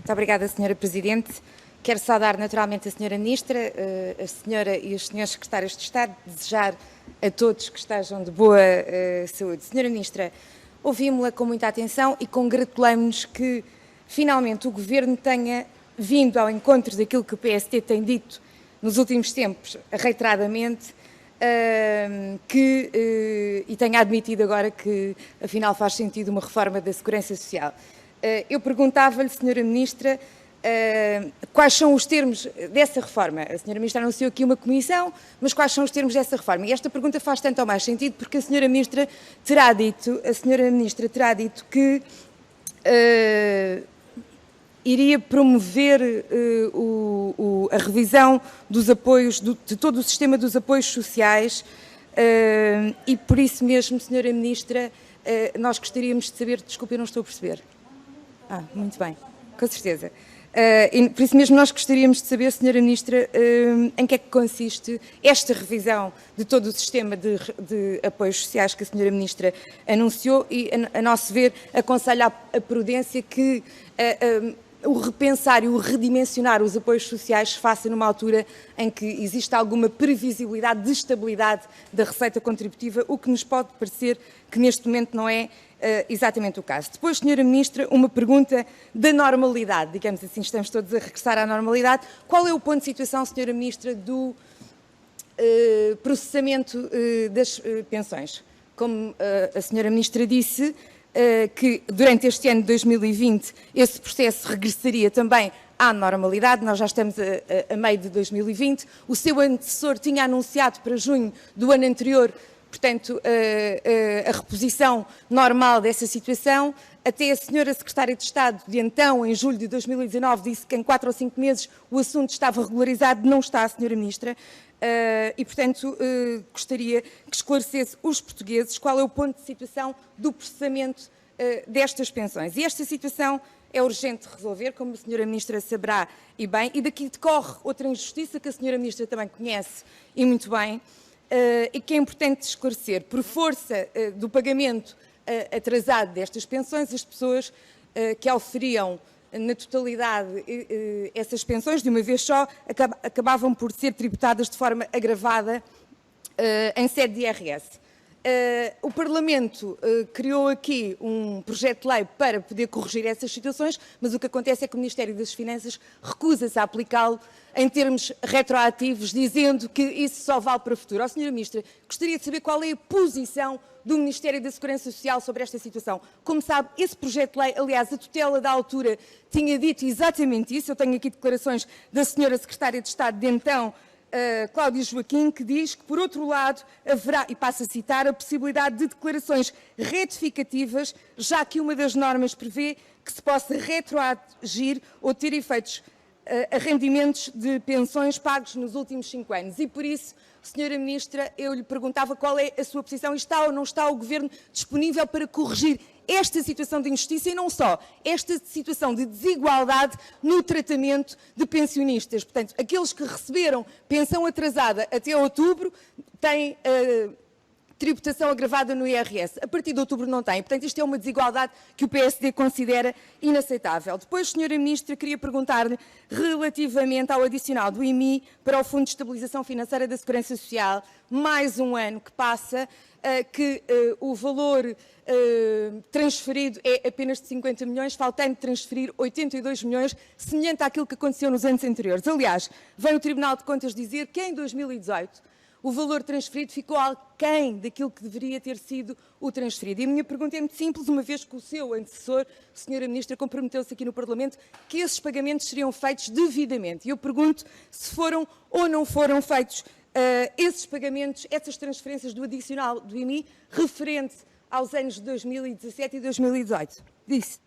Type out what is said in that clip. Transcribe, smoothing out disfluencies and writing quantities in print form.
Muito obrigada, Sra. Presidente. Quero saudar naturalmente a Sra. Ministra, a Sra. e os Srs. Secretários de Estado, desejar a todos que estejam de boa saúde. Sra. Ministra, ouvimos-la com muita atenção e congratulamos-nos que finalmente o Governo tenha vindo ao encontro daquilo que o PST tem dito nos últimos tempos, reiteradamente, e tenha admitido agora que afinal faz sentido uma reforma da Segurança Social. Eu perguntava-lhe, Sra. Ministra, quais são os termos dessa reforma? A Sra. Ministra anunciou aqui uma comissão, mas quais são os termos dessa reforma? E esta pergunta faz tanto ou mais sentido porque a Sra. Ministra terá dito que iria promover a revisão dos apoios, de todo o sistema dos apoios sociais e por isso mesmo, Sra. Ministra, nós gostaríamos de saber, desculpe, eu não estou a perceber. Muito bem, com certeza. E por isso mesmo nós gostaríamos de saber, Sra. Ministra, em que é que consiste esta revisão de todo o sistema de apoios sociais que a Sra. Ministra anunciou e, a nosso ver, aconselha a prudência que o repensar e o redimensionar os apoios sociais se faça numa altura em que existe alguma previsibilidade de estabilidade da receita contributiva, o que nos pode parecer que neste momento não é exatamente o caso. Depois, Sra. Ministra, uma pergunta da normalidade, digamos assim, estamos todos a regressar à normalidade. Qual é o ponto de situação, Sra. Ministra, do processamento das pensões? Como a Sra. Ministra disse, que durante este ano de 2020 esse processo regressaria também à normalidade, nós já estamos a meio de 2020, o seu antecessor tinha anunciado para junho do ano anterior, portanto, a reposição normal dessa situação. Até a Sra. Secretária de Estado, de então, em julho de 2019, disse que em 4 ou 5 meses o assunto estava regularizado, não está, Sra. Ministra, e, portanto, gostaria que esclarecesse os portugueses qual é o ponto de situação do processamento destas pensões. E esta situação é urgente de resolver, como a Sra. Ministra saberá e bem, e daqui decorre outra injustiça que a Sra. Ministra também conhece e muito bem, e que é importante esclarecer. Por força do pagamento atrasado destas pensões, as pessoas que auferiam na totalidade essas pensões, de uma vez só, acabavam por ser tributadas de forma agravada em sede de IRS. O Parlamento criou aqui um projeto de lei para poder corrigir essas situações, mas o que acontece é que o Ministério das Finanças recusa-se a aplicá-lo em termos retroativos, dizendo que isso só vale para o futuro. Ó, Sra. Ministra, gostaria de saber qual é a posição do Ministério da Segurança Social sobre esta situação. Como sabe, esse projeto de lei, aliás, a tutela da altura tinha dito exatamente isso. Eu tenho aqui declarações da Sra. Secretária de Estado de então, Cláudia Joaquim, que diz que, por outro lado, haverá, e passo a citar, a possibilidade de declarações retificativas, já que uma das normas prevê que se possa retroagir ou ter efeitos a rendimentos de pensões pagos nos últimos 5 anos. E por isso, Sra. Ministra, eu lhe perguntava qual é a sua posição e está ou não está o Governo disponível para corrigir esta situação de injustiça e não só, esta situação de desigualdade no tratamento de pensionistas. Portanto, aqueles que receberam pensão atrasada até outubro têm tributação agravada no IRS. A partir de outubro não tem. Portanto, isto é uma desigualdade que o PSD considera inaceitável. Depois, Sra. Ministra, queria perguntar-lhe relativamente ao adicional do IMI para o Fundo de Estabilização Financeira da Segurança Social. Mais um ano que passa, que o valor transferido é apenas de 50 milhões, faltando transferir 82 milhões, semelhante àquilo que aconteceu nos anos anteriores. Aliás, vem o Tribunal de Contas dizer que em 2018 o valor transferido ficou aquém daquilo que deveria ter sido o transferido. E a minha pergunta é muito simples, uma vez que o seu antecessor, Sra. Ministra, comprometeu-se aqui no Parlamento que esses pagamentos seriam feitos devidamente. E eu pergunto se foram ou não foram feitos esses pagamentos, essas transferências do adicional do IMI, referente aos anos de 2017 e 2018. Disse.